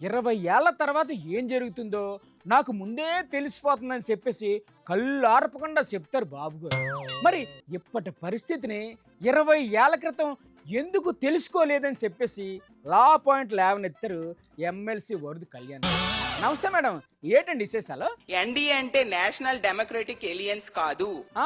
20 ఏళ్ల తర్వాత ఏం జరుగుతుందో నాకు ముందే తెలిసిపోతుందని చెప్పేసి కళ్ళు ఆర్పకుండా చెప్తారు బాబు గారు. మరి ఇప్పటి పరిస్థితిని 20 ఏళ్ల క్రితం ఎందుకు తెలుసుకోలేదని చెప్పేసి లా పాయింట్ లేవనెత్తారు ఎమ్మెల్సీ వరద కళ్యాణ్ గారు. నమస్తే మేడం, ఏటండి విశేషాలు? ఎన్డీఏ అంటే నేషనల్ డెమోక్రటిక్ ఎలియన్స్ కాదు. ఆ,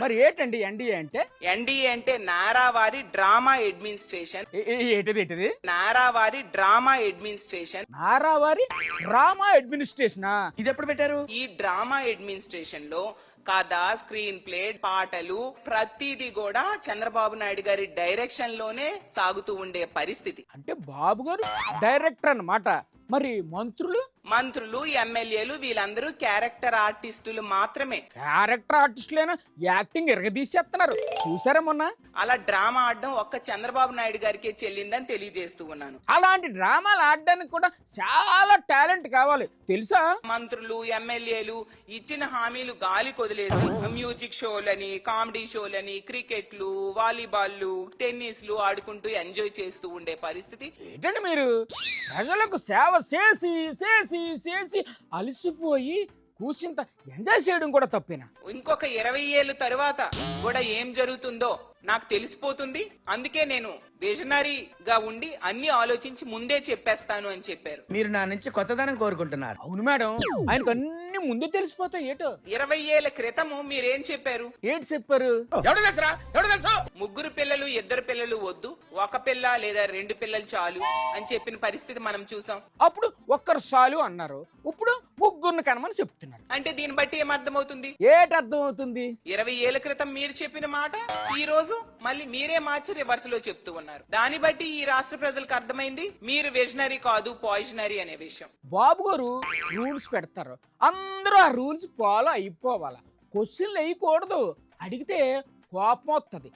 మరి ఏటండి ఎన్డీఏ అంటే? ఎన్డీఏ అంటే నారావారి డ్రామా అడ్మినిస్ట్రేషన్. ఏటిది? నారావారి డ్రామా అడ్మినిస్ట్రేషన్. నారావారి డ్రామా అడ్మినిస్ట్రేషనా? ఇది ఎప్పుడు పెట్టారు? ఈ డ్రామా అడ్మినిస్ట్రేషన్ లో కథ, స్క్రీన్ ప్లే, పాటలు ప్రతిదీ కూడా చంద్రబాబు నాయుడు గారి డైరెక్షన్ లోనే సాగుతూ ఉండే పరిస్థితి. అంటే బాబు గారు డైరెక్టర్ అన్నమాట. మరి మంత్రులు ఎమ్మెల్యేలు వీళ్ళందరూ క్యారెక్టర్ ఆర్టిస్టులు మాత్రమే. క్యారెక్టర్ ఆర్టిస్టులైనా యాక్టింగ్ ఎరగదీసేస్తున్నారు చూసారా మొన్న. అలా డ్రామా ఆడడం ఒక్క చంద్రబాబు నాయుడు గారికే చెల్లిందని తెలియజేస్తూ ఉన్నాను. అలాంటి డ్రామాలు ఆడడానికి కూడా చాలా టాలెంట్ కావాలి తెలుసా? మంత్రులు ఎమ్మెల్యేలు ఇచ్చిన హామీలు గాలి కొదిలేసి మ్యూజిక్ షోలని, కామెడీ షోలని, క్రికెట్లు, వాలీబాల్లు, టెన్నిస్లు ఆడుకుంటూ ఎంజాయ్ చేస్తూ ఉండే పరిస్థితి. ఏంటండి మీరు ప్రజలకు సేవ చేసి చేసి చేసి అలసిపోయి కూసింత ఎంజాయ్ చేయడం కూడా తప్పేనా? ఇంకొక 20 ఏళ్ళు తరువాత కూడా ఏం జరుగుతుందో నాకు తెలిసిపోతుంది. అందుకే నేను విజనరీగా ఉండి అన్ని ఆలోచించి ముందే చెప్పేస్తాను అని చెప్పారు. మీరు నా నుంచి కొత్తదనం కోరుకుంటున్నారు. అవును మేడం, ఆయనకు అన్ని ముందే తెలిసిపోతాయి. ఏటో 20 ఏళ్ల క్రితము మీరేం చెప్పారు? ఏంటి చెప్పారు? ముగ్గురు పిల్లలు, 2 పిల్లలు వద్దు, ఒక పిల్ల లేదా 2 పిల్లలు చాలు అని చెప్పిన పరిస్థితి మనం చూసాం. అప్పుడు ఒక్కరు చాలు అన్నారు, ఇప్పుడు ముగ్గురిని కనమని చెప్తున్నారు. అంటే దీన్ని బట్టి ఏం అర్థమవుతుంది? ఏటి అర్థం అవుతుంది? 20 ఏళ్ల క్రితం మీరు చెప్పిన మాట ఈ రోజు మళ్ళీ మీరే మార్చి రివర్స్ లో చెప్తూ ఉన్నారు. దాన్ని బట్టి ఈ రాష్ట్ర ప్రజలకు అర్థమైంది మీరు విజనరీ కాదు, పాయిజనరీ అనే విషయం. బాబు గారు రూల్స్ పెడతారు, అందరూ ఆ రూల్స్ ఫాలో అయిపోవాలా. క్వశ్చన్లు వేయకూడదు, అడిగితే కోపం వస్తుంది.